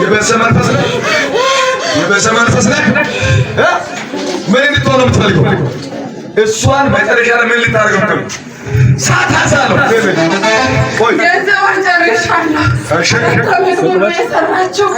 የበሰማን ፈስለ የበሰማን ፈስለ ምን እንድትሆን ነው የምትፈልገው? እሷን መጨረሻ ላይ ምን ልታደርገው ነው? ሳታሳለው ቆይ ገንዘቧን ጨርሻለሁ። እሺ ከቤት የሰራችው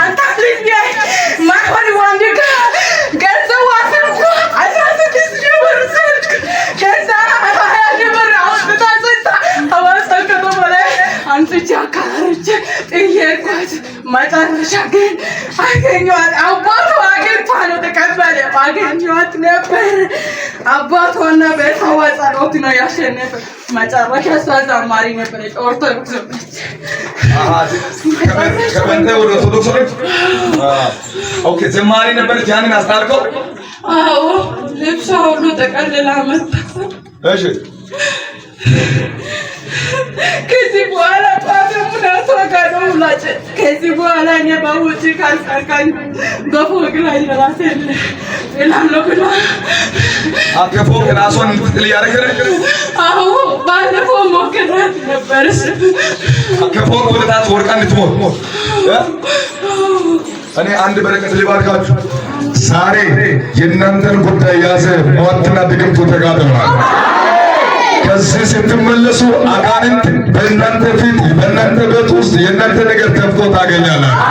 አንተ ልጅ ማይሆን ወንድ ገንዘቧ ስልኩ 16 ሺህ ብር ስልክ ከዛ 20 ሺህ ብር አውጥታ ሰጣ። ሐዋሳ ከተማ ላይ አንቺ አካባቢች ጥየቋት መጨረሻ ግን አገኘኋት። አባቷ አግኝቷ ነው ተቀበለ። አገኘኋት ነበር አባቷና ቤተሰቧ ጸሎት ነው ያሸነፈ። መጨረሻ እሷ ዘማሪ ነበረች፣ ኦርቶዶክስ ነበረች። ከበንተ ወደ ኦርቶዶክስ ሆነች። ኦኬ ዘማሪ ነበረች። ያንን አስታርቀው አዎ ልብሷ ሁሉ ጠቀልላ መጣ። እሺ ከዚህ በኋላ ፓተሙና ተወጋዶ ሙላጭ ከዚህ በኋላ እኔ በውጭ ካልሳካኝ በፎቅ ላይ ራሴን እላለሁ ብላ ከፎቅ ራሷን እንድትጥል እያደረገ አዎ ባለፈው ሞክራት ነበር። ከፎቅ ወደ ታች ወድቃ እንድትሞት እኔ አንድ በረከት ሊባርካችሁ። ዛሬ የእናንተን ጉዳይ ያዘ ሟርትና ድግምቱ ተጋድመዋል። ከዚህ ስትመለሱ አጋንንት በእናንተ ፊት በእናንተ ቤት ውስጥ የእናንተ ነገር ተፍቶ ታገኛላችሁ።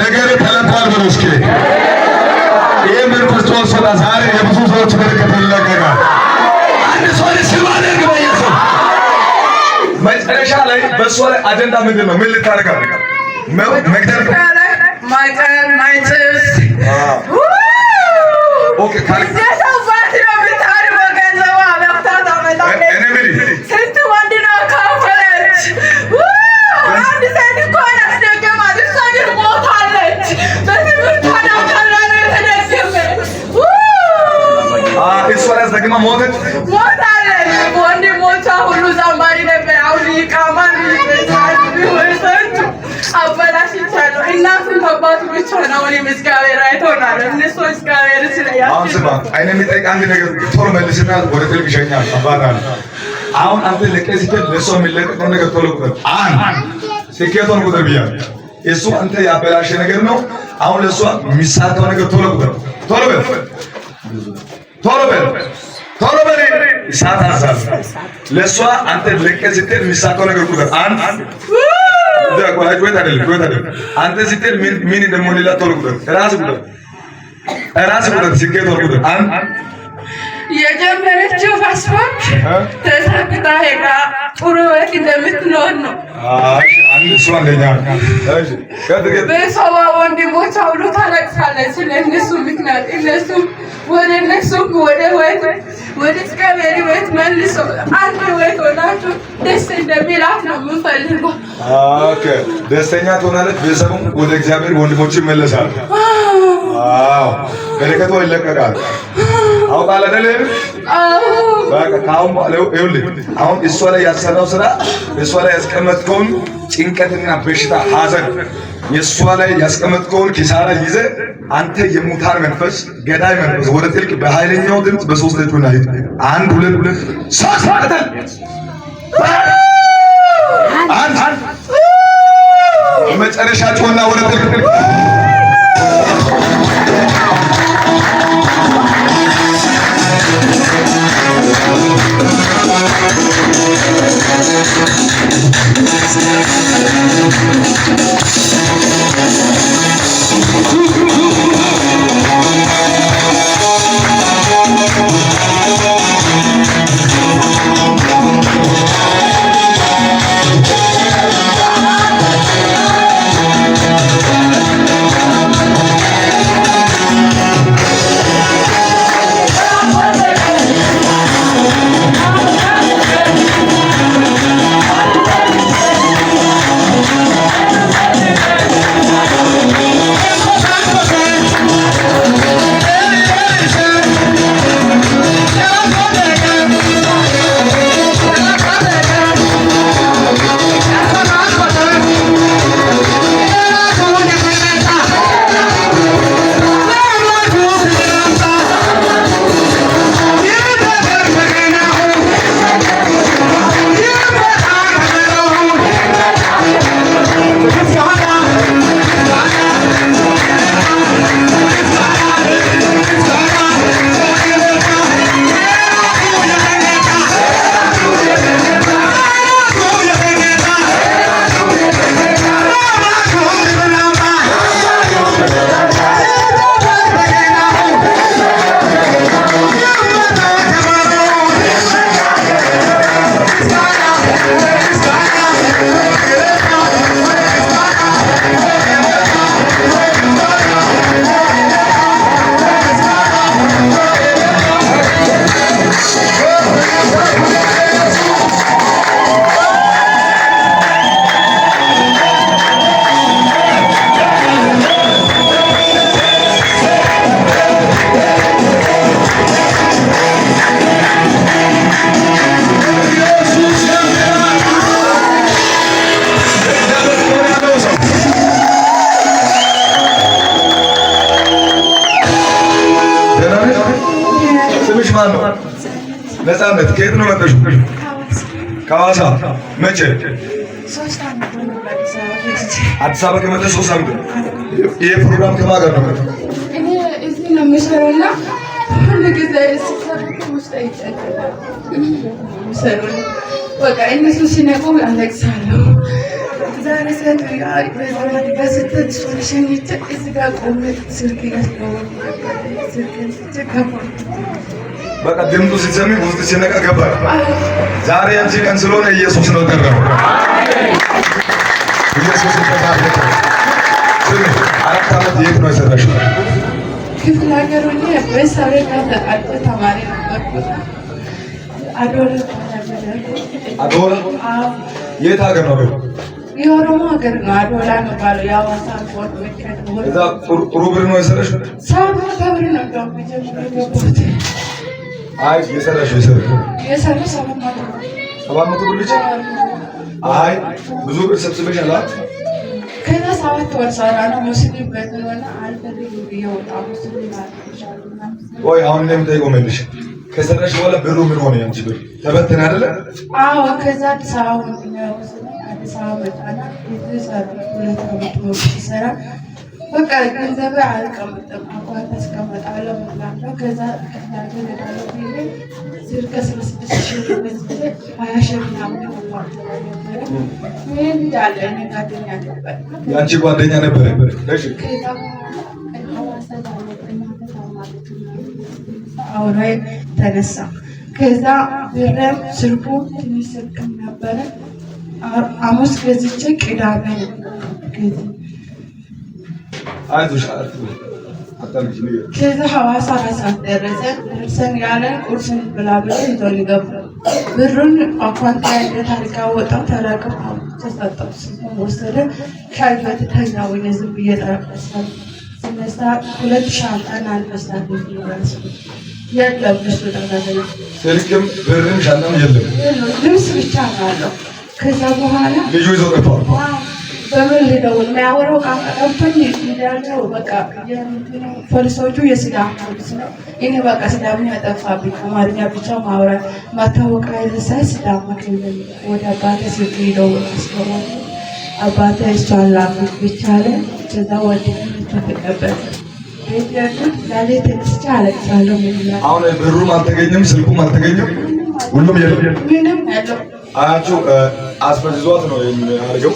ነገር ተለቋል ብሎ እስኪ ይህ መንፈስ ተወሰነ። ዛሬ የብዙ ሰዎች በረከት ይለቀቃል። አንድ ሰው ሲባል ግበየሱ መጨረሻ ላይ በእሷ ላይ አጀንዳ ምንድን ነው? ምን ልታደርጋል? መግደል ማይቀር ማይጭስ ኦኬ ስንት ወንድ ነው ካፈለች። አንድ ሴት እኮ አስደገማት። እሷ ግን ሞታለች። በትምህርት አዳምታላ ነው የተደገመች። እሷ ያስደግማ ሞተች። ወንድሞቿ ሁሉ ዘማሪ ነበር። አሁን ይቃማል ቢሆንሰች አበላሽቻለሁ። እናቱን አባቱ ብቻ ነው እኔ እግዚአብሔር አይቶናል። እነሱ እግዚአብሔር ስለያቸው አሁን ስማ አይነ የሚጠይቅ አንድ ነገር ቶሎ መልስና ወደ ጥልቅ ይሸኛል። አባታል አሁን አንተ ለቀሲተ ለሰው የሚለቀቀው ነገር ቶሎ ቁጥር አንድ ስኬቶን ቁጥር ብያለሁ። እሱ አንተ ያበላሸ ነገር ነው። አሁን ለሷ የሚሳካው ነገር ቶሎ ቁጥር ቶሎ በል ቶሎ በል ቶሎ በል እሳት አዛል ለሷ አንተ ለቀሲተ የሚሳካው ነገር ቁጥር አንድ ደቆላጅ ወይ አይደለም አንተ ስትል ምን እንደሞላ ቶሎ ቁጥር ራስ ቁጥር ስኬቶን ቁጥር አንድ የጀመረችው ፓስፖርት ተሳክታ ሄዳ ጥሩ ህይወት እንደምትኖር ነው። አንድ እሱ አንደኛ በሰባ ወንድሞቿ ሁሉ ታለቅሳለች ስለ እነሱ ምክንያት። እነሱም ወደ ህይወት ወደ እግዚአብሔር ህይወት መልሶ አንድ ህይወት ሆናችሁ ደስ እንደሚላት ነው የምንፈልገው። ኦኬ ደስተኛ ትሆናለች። ቤተሰቡም ወደ እግዚአብሔር ወንድሞቹ ይመለሳሉ። አዎ በረከቱ ይለቀቃል። አውቃለ አይደል? በቃ ካሁን ይኸውልህ አሁን እሷ ላይ ያሰራው ስራ እሷ ላይ ያስቀመጥከውን ጭንቀትና በሽታ ሐዘን የእሷ ላይ ያስቀመጥከውን ኪሳራ ይዘህ አንተ የሙታን መንፈስ ገዳይ መንፈስ ወደ ጥልቅ በኃይለኛው ድምፅ በሶስት ልጁና ሂድ። አንድ ሁለት ሶስት ማለታል አንድ መጨረሻቸውና ወደ ጥልቅ ነፃነት ከየት ነው መጣሽው? ከሐዋሳ መቼ? አዲስ አበባ ከመጣሽ 3 ዓመት ነው። ይሄ ፕሮግራም ከማን ጋር ነው? እኔ እዚህ ነው የምሰራውና ሁሉ ጊዜ ውስጥ አይጨነቅም። በቃ እነሱ ሲነቁ አለቅሳለሁ። ዛሬ ሰት በስተት ሸኝቼ እዚህ ጋር ቆሜ ስልክ በቃ ድምፁ ሲሰሚ ውስጥ ሲነቃ ገባል። ዛሬ አንቺ ቀን ስለሆነ ኢየሱስ ነው ቀረው። ኢየሱስ ተባረከ። ስሚ 4 ዓመት የት ነው የሰራሽው? ክፍለ ሀገር ሆኜ በሳሬ ተቃጥቶ ተማሪ ነበርኩ። አዶላ አዶላ የት ሀገር ነው? የኦሮሞ ሀገር ነው። አዶላ ነው ባለው የሐዋሳ ኮት መከተ ነው። እዛ ጥሩ ብር ነው የሰራሽው? ሳብ ተብር ነው ገቡት። አይ የሰራሽው የሰራው 700 ብር ብቻ? አይ ብዙ ብር ሰብስበሻል። ከዛ 7 ወር ሰራ ነው ሙስሊም በተወና አልፈልግም ይወጣው ሙስሊም ማለት ወይ አሁን እኔም ጠይቆ መልሽ ከሰራሽ በኋላ ብሩ ምን ሆነ? ያንቺ ብር ተበተነ አይደለ? አዎ ከዛ አዲስ አበባ ነው አዲስ አበባ መጣና የተሰራ 2 ዓመት ነው ሲሰራ በቃ ገንዘብ አልቀመጥም አቋም ተስቀመጣለሁ ማለት ነው። ከዛ ከታገለ ዳለው ቢል ስልክ 36 ብር 20 ሺህ ምናምን ነበር። ምን ያለ እኔ ጓደኛ ነበር። ያንቺ ጓደኛ ነበር? እሺ ከዛ አውራይ ተነሳ። ከዛ ብረም ስልኩ ትንሽ ስልክ ነበረ። ሐሙስ ገዝቼ ቅዳሜ አይዞሽ ከዛ ሐዋሳ ራሳት ደርሰን ያለን ቁርስን ብላ ብለው ይዞን ገቡ። ብሩን አኳንታ ታሪካ ወጣው ተላቀም ተሰጠው ወሰደ። ከልበት ተኛው ዝም ብዬ ጠረጴዛ ስነሳ 2 ሻንጣና አንበሳት ይወራስ የለም እሱ ተናገረ። ስልክም ብርም ሻንጣም የለም፣ ልብስ ብቻ ነው ያለው። ከዛ በኋላ ልጁ ይዞ ጠፋ። በምን ልደውል የሚያወራው ቃል ቀርቶኝ እንዳለው በቃ ፖሊሶቹ የሲዳማ ፖሊስ ነው። እኔ በቃ ሲዳማ ያጠፋብኝ አማርኛ ብቻ ማውራት ማታወቂያ የለሳይ ሲዳማ ክልል ወደ አባቴ ስልክ ይደውል አስገባኝ። አባቴ እሷን ላኩት ብቻ አለ። ከዛ ወዲህ ተቀበለ። ዛሬ ተነስቼ አለቅሳለሁ። አሁን ብሩም አልተገኘም፣ ስልኩም አልተገኘም፣ ሁሉም የለም። ምንም ያለው አያችሁ አስፈዝዟት ነው የሚያደርገው።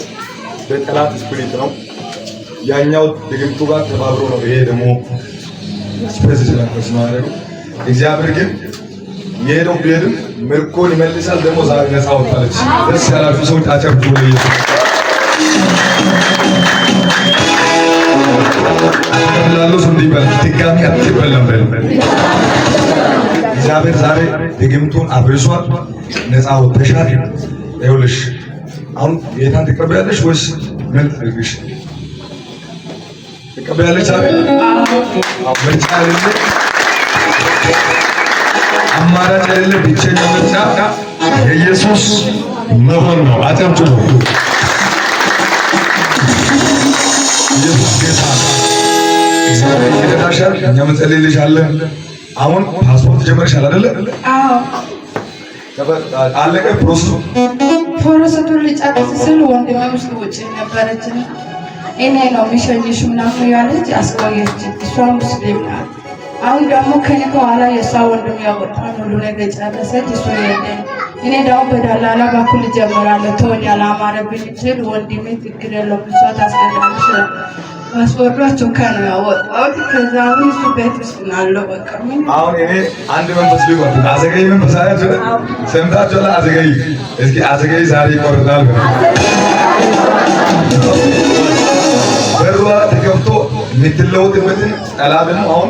በጠላት ስፒሪት ነው ያኛው ድግምቱ ጋር ተባብሮ ነው። ይሄ ደግሞ ፕሬዚደንት ነው ያደረገው። እግዚአብሔር ግን የሄደው ቢሄድም ምርኮን ይመልሳል። ደግሞ ዛሬ ነፃ ወጣለች። ደስ ያላችሁ ሰዎች አጨብጭቡ ለኢየሱስ። አትበላሉ ሰው እንዲበላ ድጋሚ አትበላም በል። እግዚአብሔር ዛሬ ድግምቱን አብርሷል። ነፃ ወጥተሻል። ይኸውልሽ አሁን ጌታን ትቀበያለሽ ወይስ ምን ታደርግሽ? ትቀበያለሽ? ምርጫ የሌለ አማራጭ የሌለ ብቸኛ ምርጫ የኢየሱስ መሆን ነው። አጨብጭቡ። ኢየሱስ ጌታ እግዚአብሔር ይረዳሻል። እኛም እንጸልይልሻለን። አሁን ፓስፖርት ጀመርሻል አይደለ? አዎ አለቀ ፕሮሰሱ። ፕሮሰሱን ልጨርስ ስል ወንድሜ ውስጥ ውጭ ነበረችና እኔ ነው የሚሸኝሽ ምናምን ያለች አስቆየች። እሷ ሙስሊም ናት። አሁን ደግሞ ከኔ ከኋላ የእሷ ወንድም ያወጣል ሁሉ ነገር ጨረሰች። እሱ የለኝ። እኔ ደግሞ በዳላላ በኩል ጀምራለሁ። ተወኝ አላማረብኝ ስል ወንድሜ ትክክል የለውም እሷ ታስገዳለች። ፓስፖርታቸው ከነ ያወጣሁት ከዛ አሁን እሱ ቤት ውስጥ ናለው። በቃ አሁን እኔ አንድ መንፈስ ሊቆርጥ አዘገይ መንፈስ አያችሁ ሰምታችኋል? አዘገይ እስኪ አዘገይ ዛሬ ይቆርጣል። በሯ ተከፍቶ የምትለወጥበትን ጠላትን አሁን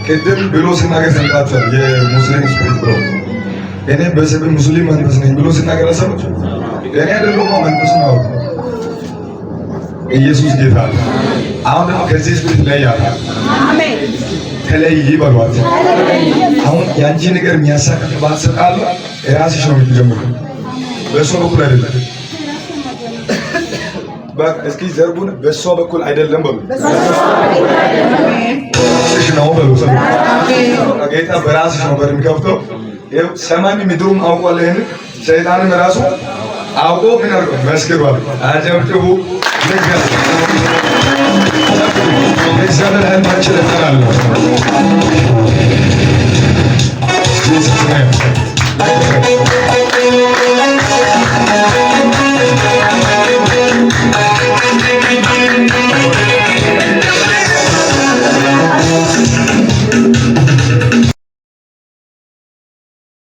ቅድም ብሎ ሲናገር ሰምታችኋል? የሙስሊም ስፒሪት ብሎ እኔ በስብ ሙስሊም መንፈስ ነኝ ብሎ ሲናገር ሰምታችሁ? እኔ አይደለሁም መንፈስ ነው። ኢየሱስ ጌታ ነው። አሁን ደግሞ ከዚህ ስፒሪት ላይ ያለ አሜን ከላይ ይበሏት። አሁን ያንቺ ነገር የሚያሳቅቅ ባሰቃለ ራስሽ ነው የምትጀምረው፣ በእሷ በኩል አይደለም። በቃ እስኪ ዘርጉን በእሷ በኩል አይደለም በሉ፣ በራስሽ ነው በሉ። ጌታ በራስሽ ነው በር የሚከፍተው። ይኸው ሰማይ ምድሩም አውቋል። ይሄን ሰይጣንም ራሱ አውቆ ምን አድርጎ መስክሯል። አጨብጭቡ። እግዚአብሔር ህልማችን እጠራለሁ።